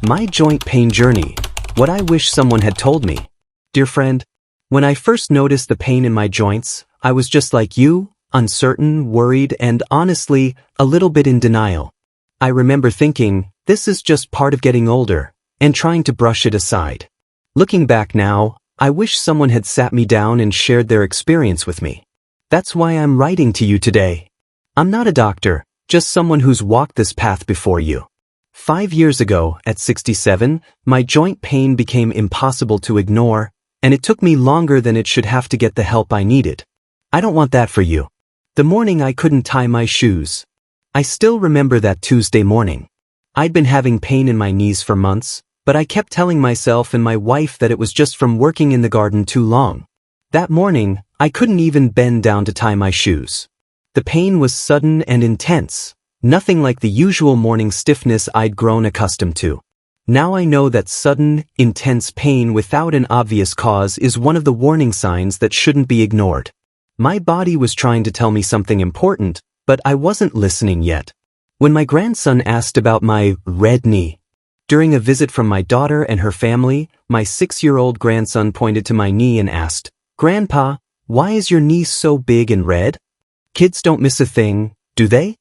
My joint pain journey. What I wish someone had told me. Dear friend, when I first noticed the pain in my joints, I was just like you, uncertain, worried, and honestly, a little bit in denial. I remember thinking, this is just part of getting older, and trying to brush it aside. Looking back now, I wish someone had sat me down and shared their experience with me. That's why I'm writing to you today. I'm not a doctor, just someone who's walked this path before you. 5 years ago, at 67, my joint pain became impossible to ignore, and it took me longer than it should have to get the help I needed. I don't want that for you. The morning I couldn't tie my shoes. I still remember that Tuesday morning. I'd been having pain in my knees for months, but I kept telling myself and my wife that it was just from working in the garden too long. That morning, I couldn't even bend down to tie my shoes. The pain was sudden and intense, nothing like the usual morning stiffness I'd grown accustomed to. Now I know that sudden, intense pain without an obvious cause is one of the warning signs that shouldn't be ignored. My body was trying to tell me something important, but I wasn't listening yet. When my grandson asked about my red knee, during a visit from my daughter and her family, my 6-year-old grandson pointed to my knee and asked, "Grandpa, why is your knee so big and red?" Kids don't miss a thing, do they?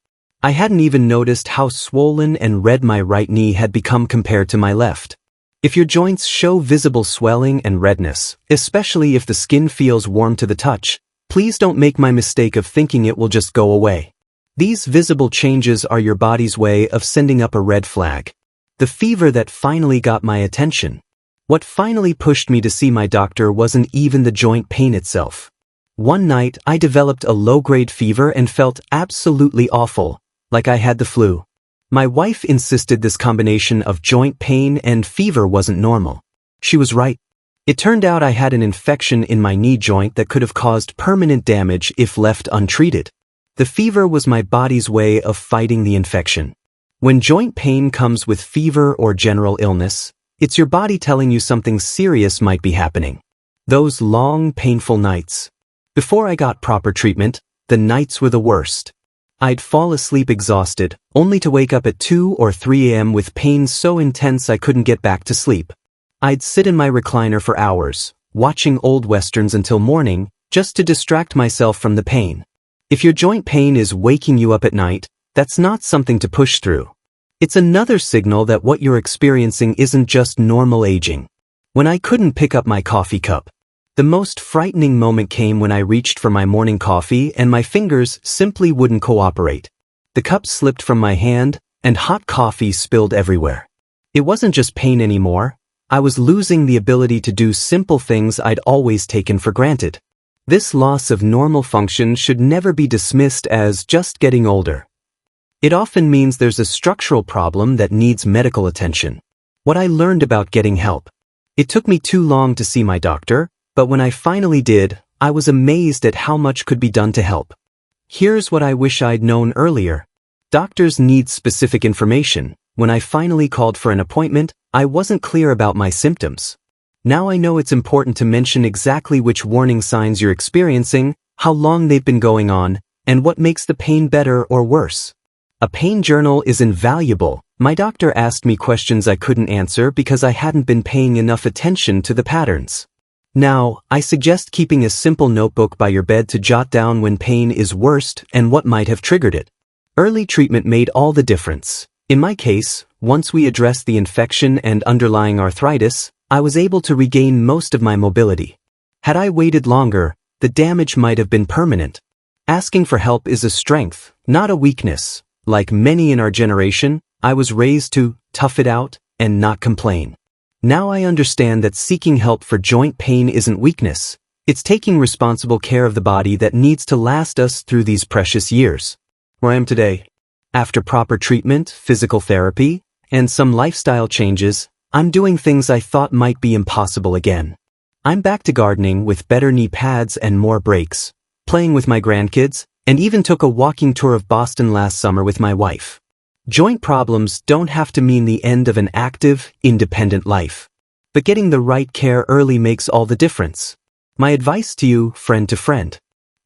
I hadn't even noticed how swollen and red my right knee had become compared to my left. If your joints show visible swelling and redness, especially if the skin feels warm to the touch, please don't make my mistake of thinking it will just go away. These visible changes are your body's way of sending up a red flag. The fever that finally got my attention. What finally pushed me to see my doctor wasn't even the joint pain itself. One night, I developed a low-grade fever and felt absolutely awful, like I had the flu. My wife insisted this combination of joint pain and fever wasn't normal. She was right. It turned out I had an infection in my knee joint that could have caused permanent damage if left untreated. The fever was my body's way of fighting the infection. When joint pain comes with fever or general illness, it's your body telling you something serious might be happening. Those long, painful nights. Before I got proper treatment, the nights were the worst. I'd fall asleep exhausted, only to wake up at 2 or 3 a.m. with pain so intense I couldn't get back to sleep. I'd sit in my recliner for hours, watching old westerns until morning, just to distract myself from the pain. If your joint pain is waking you up at night, that's not something to push through. It's another signal that what you're experiencing isn't just normal aging. When I couldn't pick up my coffee cup, the most frightening moment came when I reached for my morning coffee and my fingers simply wouldn't cooperate. The cup slipped from my hand and hot coffee spilled everywhere. It wasn't just pain anymore. I was losing the ability to do simple things I'd always taken for granted. This loss of normal function should never be dismissed as just getting older. It often means there's a structural problem that needs medical attention. What I learned about getting help. It took me too long to see my doctor, but when I finally did, I was amazed at how much could be done to help. Here's what I wish I'd known earlier. Doctors need specific information. When I finally called for an appointment, I wasn't clear about my symptoms. Now I know it's important to mention exactly which warning signs you're experiencing, how long they've been going on, and what makes the pain better or worse. A pain journal is invaluable. My doctor asked me questions I couldn't answer because I hadn't been paying enough attention to the patterns. Now, I suggest keeping a simple notebook by your bed to jot down when pain is worst and what might have triggered it. Early treatment made all the difference. In my case, once we addressed the infection and underlying arthritis, I was able to regain most of my mobility. Had I waited longer, the damage might have been permanent. Asking for help is a strength, not a weakness. Like many in our generation, I was raised to tough it out and not complain. Now I understand that seeking help for joint pain isn't weakness. It's taking responsible care of the body that needs to last us through these precious years. Where I am today, after proper treatment, physical therapy, and some lifestyle changes, I'm doing things I thought might be impossible again. I'm back to gardening with better knee pads and more breaks, playing with my grandkids, and even took a walking tour of Boston last summer with my wife. Joint problems don't have to mean the end of an active, independent life. But getting the right care early makes all the difference. My advice to you, friend to friend.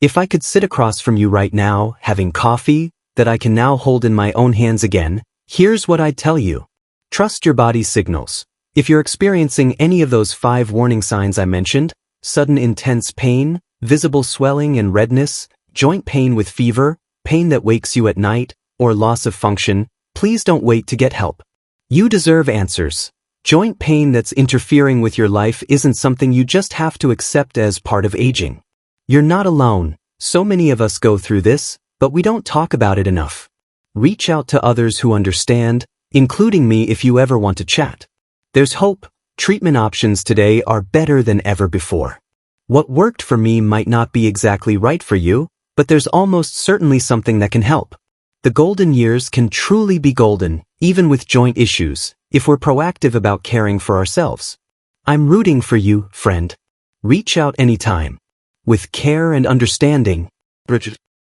If I could sit across from you right now, having coffee, that I can now hold in my own hands again, here's what I'd tell you. Trust your body's signals. If you're experiencing any of those 5 warning signs I mentioned, sudden intense pain, visible swelling and redness, joint pain with fever, pain that wakes you at night, or loss of function, please don't wait to get help. You deserve answers. Joint pain that's interfering with your life isn't something you just have to accept as part of aging. You're not alone. So many of us go through this, but we don't talk about it enough. Reach out to others who understand, including me if you ever want to chat. There's hope. Treatment options today are better than ever before. What worked for me might not be exactly right for you, but there's almost certainly something that can help. The golden years can truly be golden, even with joint issues, if we're proactive about caring for ourselves. I'm rooting for you, friend. Reach out anytime. With care and understanding, Bridget.